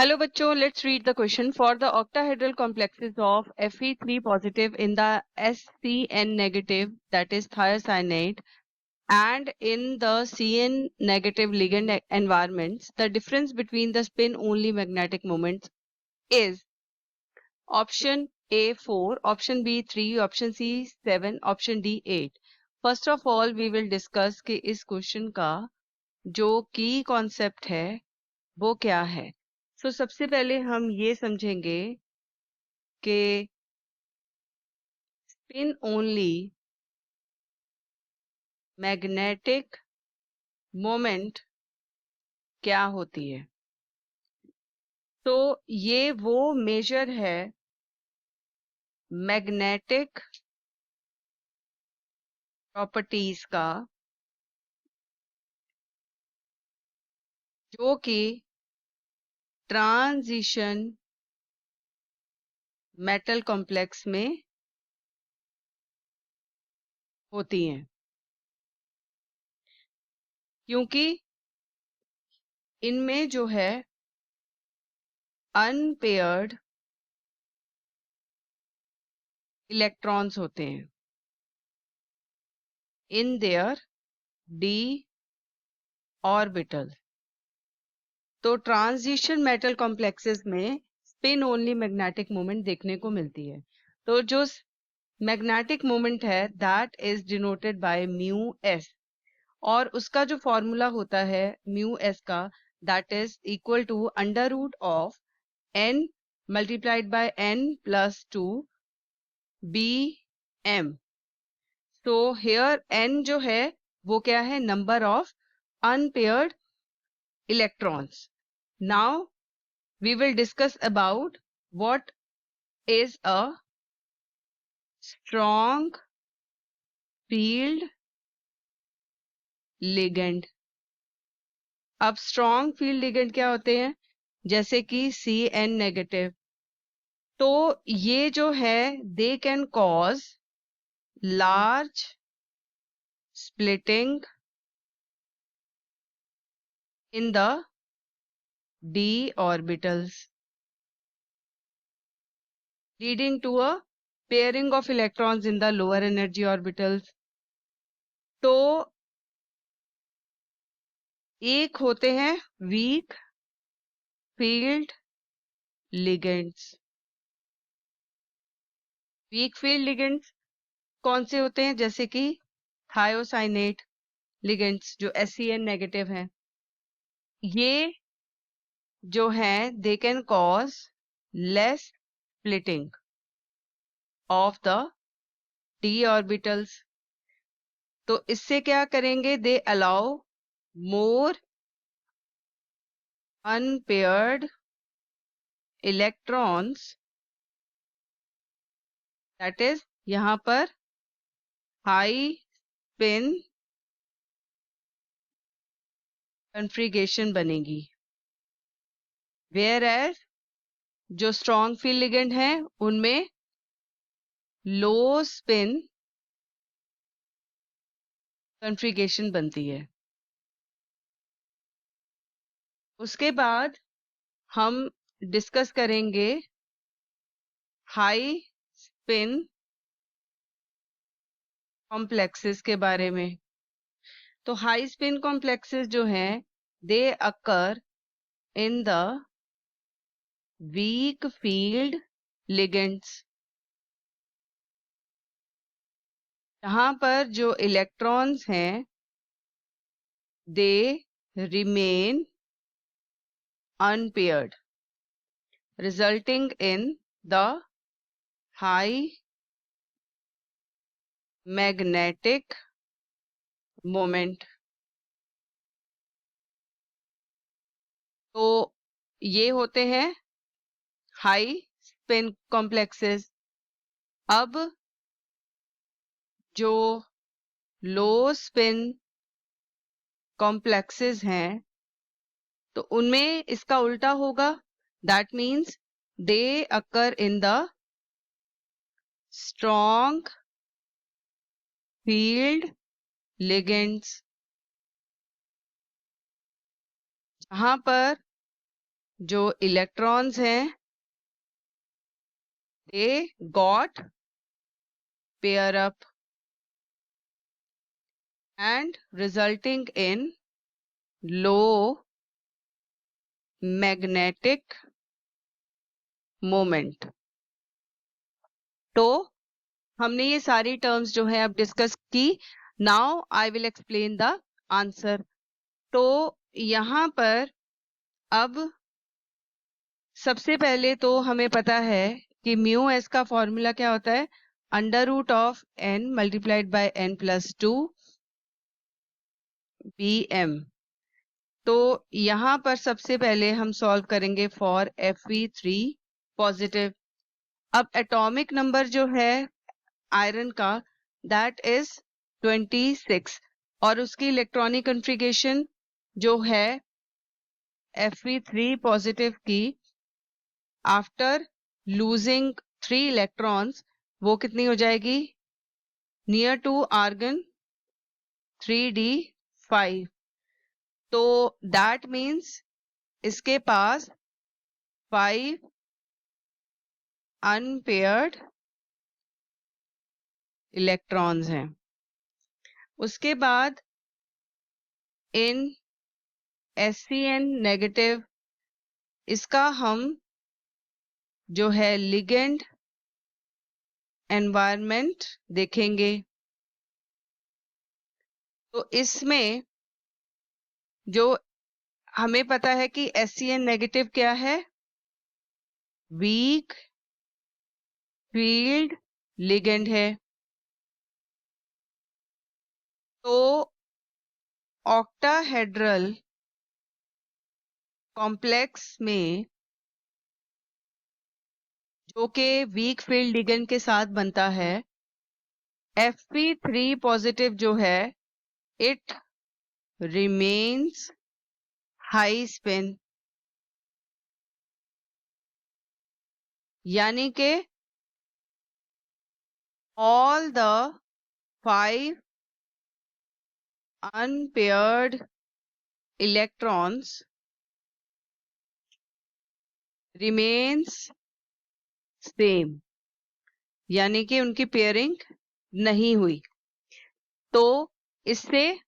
Hello बच्चों, let's read the question. For the octahedral complexes of Fe3 positive in the SCN negative, that is thiocyanate, and in the CN negative ligand environments, the difference between the spin only magnetic moments is option A 4, option B 3, option C 7, option D 8. First of all, we will discuss कि इस question का जो की concept है वो क्या है. सबसे पहले हम ये समझेंगे कि स्पिन ओनली मैग्नेटिक मोमेंट क्या होती है. तो ये वो मेजर है मैग्नेटिक प्रॉपर्टीज का जो कि ट्रांजिशन मेटल कॉम्प्लेक्स में होती हैं, क्योंकि इनमें जो है अनपेयर्ड इलेक्ट्रॉन्स होते हैं इन देयर डी ऑर्बिटल. तो ट्रांजिशन मेटल कॉम्प्लेक्सेस में स्पिन ओनली मैग्नेटिक मोमेंट देखने को मिलती है. तो जो मैग्नेटिक मोमेंट है that is denoted by mu S, और उसका जो फॉर्मूला होता है म्यू एस का that is equal to under root of N multiplied by N plus 2 B M. So here N जो है वो क्या है, number of unpaired electrons. Now we will discuss about what is a strong field ligand. अब strong field ligand क्या होते हैं, जैसे कि Cn negative. तो ये जो है they can cause large splitting in the d orbitals, leading to a pairing of electrons in the lower energy orbitals. तो एक होते हैं weak field ligands. Week field ligands कौन से होते हैं, जैसे कि थायोसाइनेट लिगेंड्स जो SCN नेगेटिव हैं. ये जो हैं they can cause less splitting of the d orbitals. तो इससे क्या करेंगे, they allow more unpaired electrons, that is यहाँ पर हाई स्पिन कॉन्फ़िगरेशन बनेगी. वेयर एज जो स्ट्रॉन्ग फील्ड लिगेंड है उनमें लो स्पिन कॉन्फ़िगरेशन बनती है. उसके बाद हम डिस्कस करेंगे हाई स्पिन कॉम्प्लेक्सेस के बारे में. तो हाई स्पिन कॉम्प्लेक्सेस जो हैं they occur in the weak field ligands, जहां पर जो इलेक्ट्रॉन्स हैं they remain unpaired, resulting in the high magnetic moment. तो ये होते हैं हाई स्पिन कॉम्प्लेक्सेस. अब जो लो स्पिन कॉम्प्लेक्सेस हैं तो उनमें इसका उल्टा होगा, that means they occur in the strong field ligands, जहां पर जो इलेक्ट्रॉन्स हैं they got pair up and resulting in low magnetic moment. तो हमने ये सारी टर्म्स जो है अब डिस्कस की. Now I will explain the answer. तो यहाँ पर अब सबसे पहले तो हमें पता है कि म्यू एस का फॉर्मूला क्या होता है, under root of N multiplied by N plus 2 B M. तो यहाँ पर सबसे पहले हम सॉल्व करेंगे फॉर Fe3 पॉजिटिव. अब एटॉमिक नंबर जो है आयरन का दैट इज 26 और उसकी इलेक्ट्रॉनिक कॉन्फ़िगरेशन जो है Fe3 पॉजिटिव की आफ्टर लूजिंग 3 इलेक्ट्रॉन्स वो कितनी हो जाएगी, नियर टू आर्गन 3d5. तो दैट मीन्स इसके पास 5 अनपेयर्ड इलेक्ट्रॉन्स हैं. उसके बाद इन SCN नेगेटिव इसका हम जो है लिगेंड एनवायरनमेंट देखेंगे. तो इसमें जो हमें पता है कि SCN नेगेटिव क्या है, वीक फील्ड लिगेंड है. तो ऑक्टाहेड्रल कॉम्प्लेक्स में जो कि वीक फील्ड लिगेंड के साथ बनता है, Fe3 पॉजिटिव जो है इट रिमेन्स हाई स्पिन, यानी कि all the 5 unpaired electrons remains same, यानी कि उनकी पेयरिंग नहीं हुई. तो इससे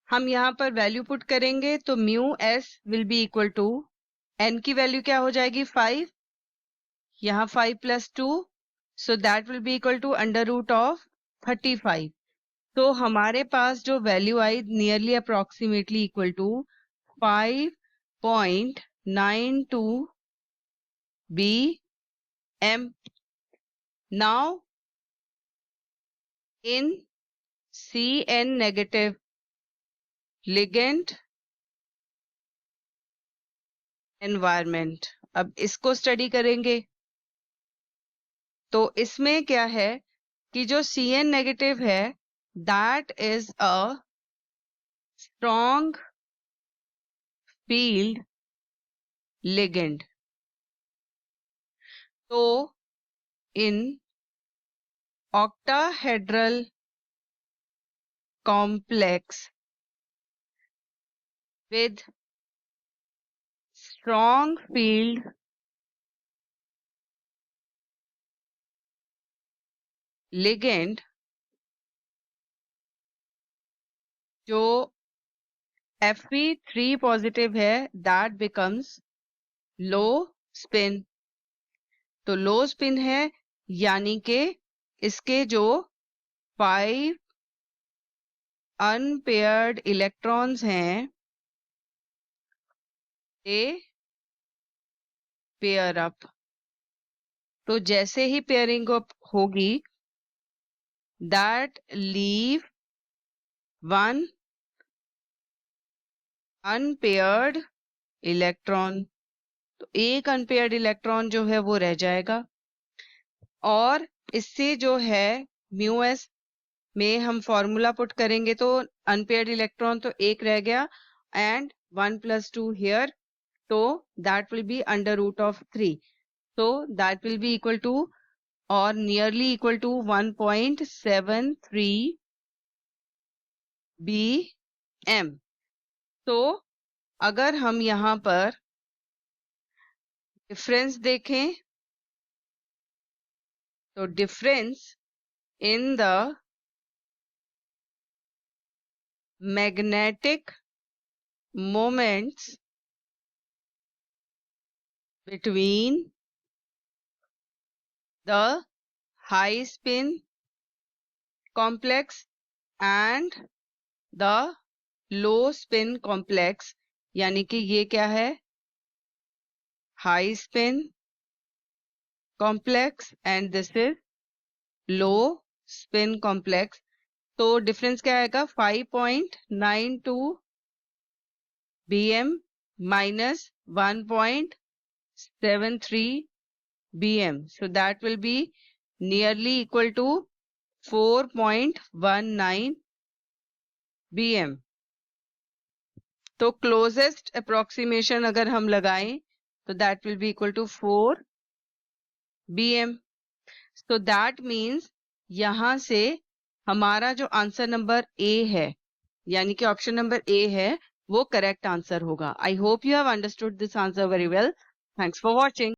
हम यहाँ पर वैल्यू पुट करेंगे तो mu S will be equal to N की वैल्यू क्या हो जाएगी 5, यहाँ 5 plus 2 so that will be equal to under root of 35. तो हमारे पास जो वैल्यू आई nearly approximately equal to 5.92 BM. Now in CN negative ligand environment, अब इसको स्टडी करेंगे. तो इसमें क्या है कि जो CN नेगेटिव है that is a strong field ligand. तो इन octahedral complex with strong field ligand जो Fe3 पॉजिटिव है दैट बिकम्स लो स्पिन. तो लो स्पिन है यानी कि इसके जो 5 अनपेयर्ड इलेक्ट्रॉन्स हैं दे पेयर अप. तो जैसे ही पेयरिंग अप होगी that leave one unpaired electron. तो एक अनपेयर्ड इलेक्ट्रॉन जो है वो रह जाएगा. और इससे जो है म्यू एस में हम फॉर्मूला पुट करेंगे तो अनपेयर्ड इलेक्ट्रॉन तो एक रह गया एंड 1 प्लस 2 हियर, तो that will be under root of 3. so that will be equal to or nearly equal to 1.73 BM. तो अगर हम यहाँ पर डिफरेंस देखें तो difference in the magnetic moments between the high spin complex and the low spin complex, यानी कि ये क्या है, high spin complex and this is low spin complex. तो डिफरेंस क्या आएगा, 5.92 bm minus 1.73 bm. So that will be nearly equal to 4.19 bm. तो closest approximation अगर हम लगाएं तो that will be equal to 4 bm. So that means यहाँ से हमारा जो आंसर नंबर ए है, यानी कि ऑप्शन नंबर ए है, वो करेक्ट आंसर होगा. I hope you have understood this answer very well. Thanks for watching.